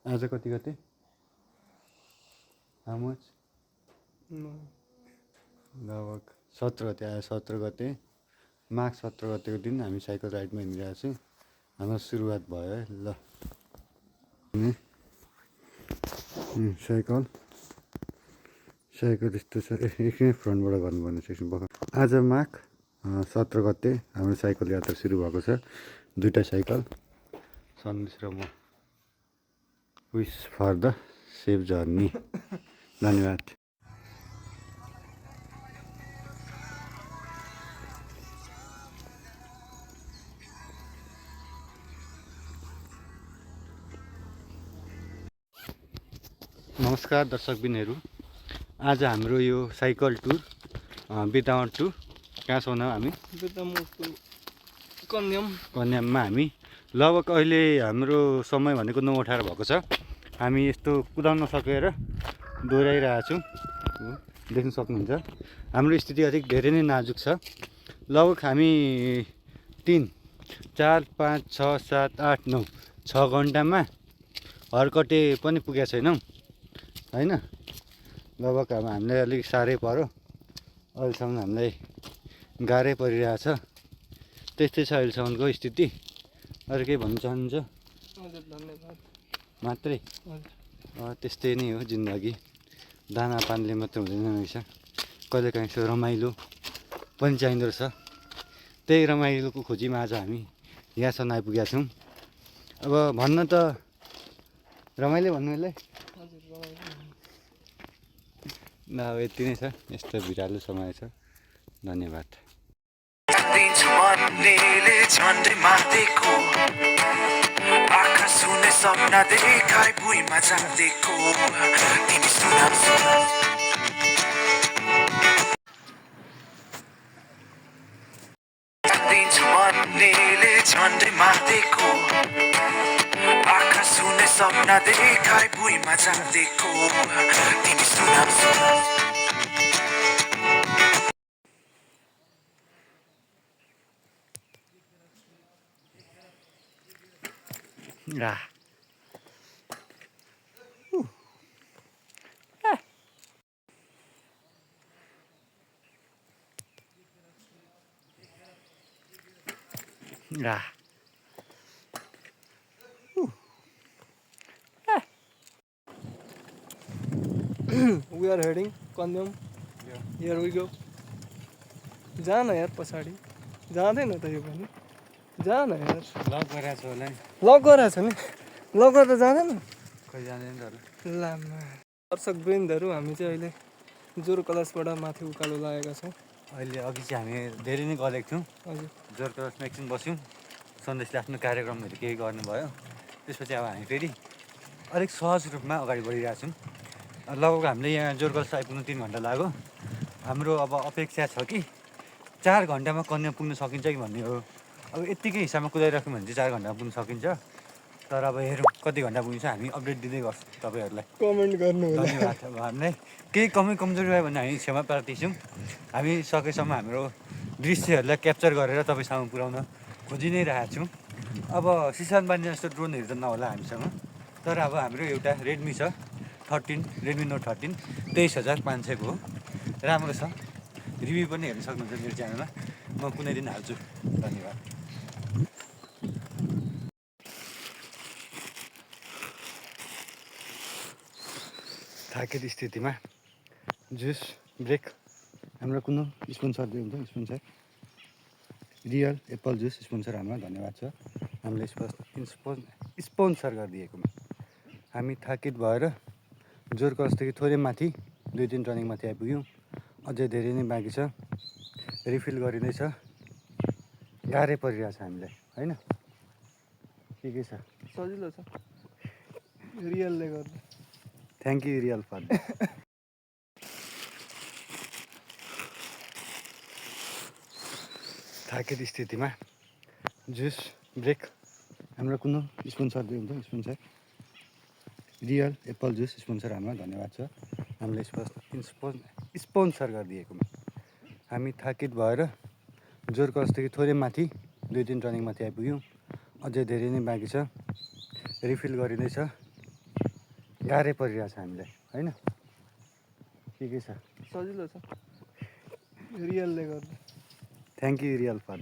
आज कति गते? How much? लगभग 17 गते आयो। 17 गते माघ 17 गतेको दिन हामी साइकल राइडमा हिँडिरहेको छु। हाम्रो सुरुवात भयो है। ल साइकल यस्तो छ। एकछिन फ्रन्टबाट गर्नुपर्ने छ। एकछिन बख आज माघ 17 गते हाम्रो साइकल यात्रा सुरु भएको छ। दुईवटा साइकल, सन्देश र म। Wish for the safe journey. धन्यवाद। नमस्कार दर्शकबिनहरू, आज हाम्रो यो साइकल टुर बिदावट टु कहाँ छौँ हामी? कन्याममा हामी लगभग अहिले हाम्रो समय भनेको 9:18 भएको छ। हामी यस्तो कुदाउन नसकेर दोहोऱ्याइरहेको छौँ। देख्न सक्नुहुन्छ हाम्रो स्थिति अलिक धेरै नै नाजुक छ। लगभग हामी 3, 4, 5, 6, 7, 8, 9, 6 घन्टामा हरकटे पनि पुगेका छैनौँ होइन। लगभग अब हामीलाई अलिक साह्रै पर्यो। अहिलेसम्म हामीलाई गाह्रै परिरहेछ। त्यस्तै छ अहिलेसम्मको स्थिति। अरू केही भन्न चाहनुहुन्छ? मात्रै त्यस्तै नै हो जिन्दगी। दाना पानले मात्रै हुँदैन रहेछ। कहिलेकाहीँ यसो रमाइलो पनि चाहिँदो रहेछ। त्यही रमाइलोको खोजीमा आज हामी यहाँसम्म आइपुगेका छौँ। अब भन्न त रमाइलो भन्नु यसलाई न, अब यति नै छ। यस्तो भिरालो समय छ। धन्यवाद। सपना देखाइ भुइँमा जाँदेको तिमी सुना सुना दिन्छु भन्नेले झन्डै मार्देको आँखा सुने सपना देखाइ भुइँमा जाँदेको तिमी सुना सुना We are heading Kanyam. Here we go. जा न यार पछाडि जाँदैन त यो पनि। जा न यार। लक गरेको छ होला नि। लक गरेको छ नि। लक गरेर जाँदैन? खै जाँदैन त होला। लामा दर्शक वृन्दहरू, हामी चाहिँ अहिले जोर कलशबाट माथि उकालो लागेका छौँ। अहिले अघि चाहिँ हामी धेरै नै गलेको थियौँ। हजुर, जोर कलशमा एकछिन बस्यौँ। सन्देशले आफ्नो कार्यक्रमहरू केही गर्नुभयो। त्यसपछि अब हामी फेरि अलिक सहज रूपमा अगाडि बढिरहेको छौँ। लगभग हामीले यहाँ जोर कलश आइपुग्नु 3 घन्टा लाग्यो। हाम्रो अब अपेक्षा छ कि 4 घन्टामा कन्या पुग्न सकिन्छ कि भन्ने हो। अब यत्तिकै हिसाबमा कुदाइराख्यौँ भने चाहिँ 4 घन्टामा पुग्न सकिन्छ। तर अब हेरौँ कति घन्टा पुगिन्छ। हामी अपडेट दिँदै गर्छौँ तपाईँहरूलाई। कमेन्ट गर्नु होला। धन्यवाद। अब हामीलाई केही कमी कमजोरी भयो भने हामी क्षमा प्रार्थी छौँ। हामी सकेसम्म हाम्रो दृश्यहरूलाई क्याप्चर गरेर तपाईँसँग पुर्याउन खोजि नै रहेका छौँ। अब सिसान बान्ने जस्तो ड्रोनहरू त नहोला हामीसँग। तर अब हाम्रो एउटा रेडमी छ 13, रेडमी नोट 13, 23,500को हो। राम्रो छ। रिभ्यू पनि हेर्न सक्नुहुन्छ मेरो च्यानलमा। म कुनै दिन हाल्छु। धन्यवाद। थाकेको स्थितिमा जुस ब्रेक हाम्रो कुनै स्पोन्सर दिनुहुन्छ? Sponsor Real apple juice sponsor हाम्रो धन्यवाद छ। हामीले स्पोन्सर गरिदिएकोमा। हामी थाकित भएर जोर कलशदेखि थोरै माथि 2-3 टर्निङ माथि आइपुग्यौँ। अझै धेरै नै बाँकी छ। रिफिल गरिँदैछ। गाह्रै परिरहेछ हामीलाई होइन। के छ? सजिलो छ रियलले गर्दा। Thank you Real for that. थाकेको स्थितिमा जुस ब्रेक हाम्रो कुनै स्पोन्सर दिनुहुन्छ? Sponsor Real apple juice sponsor हाम्रो धन्यवाद छ। हामीले स्पोन्सर गरिदिएकोमा। हामी थाकित भएर जोर कलशदेखि थोरै माथि 2-3 टर्निङ माथि आइपुग्यौँ। अझै धेरै नै बाँकी छ। रिफिल गरिँदैछ। गाह्रै परिरहेछ हामीलाई होइन के छ सजिलो छ रियलले गर्दा thank you Real for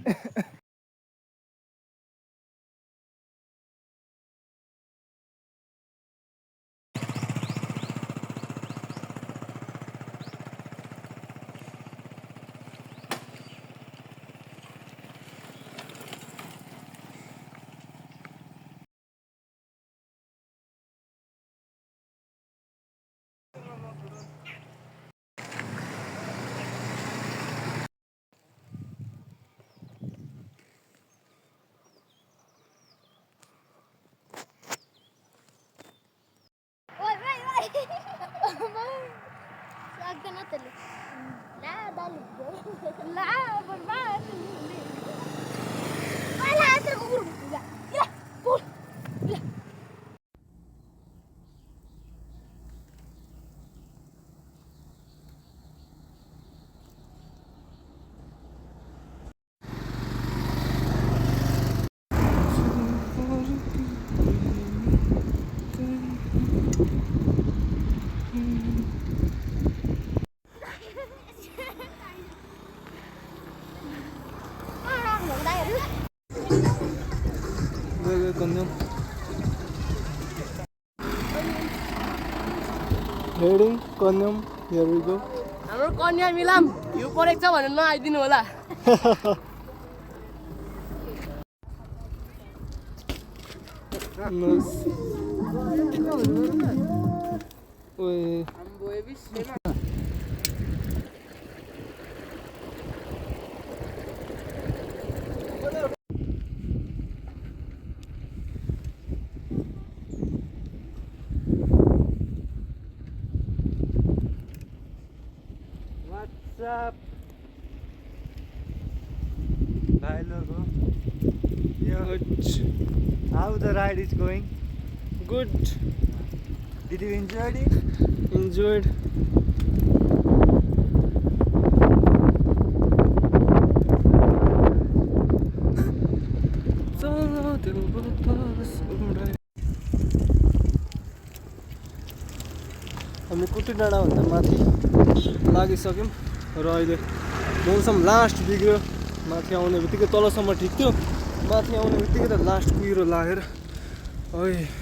Oi, vai. Agak teli. Lah, balik. Lah, berbalik. Malah terkubur. Ya, ya, pul. Ya. Orang dong dah ya. गयो Kanyam heading Kanyam here we go हाम्रो कन्या मिलाम हिउँ परेको छ भनेर नआइदिनु होला ओए What's up? Bye logo. How the ride is going? Good Did you enjoy it? Enjoyed हामी कुटी डाँडाभन्दा माथि लागिसक्यौँ र अहिले मौसम लास्ट बिग्रियो माथि आउने बित्तिकै तलसम्म ठिक थियो माथि आउने बित्तिकै त लास्ट कुहिरो लागेर है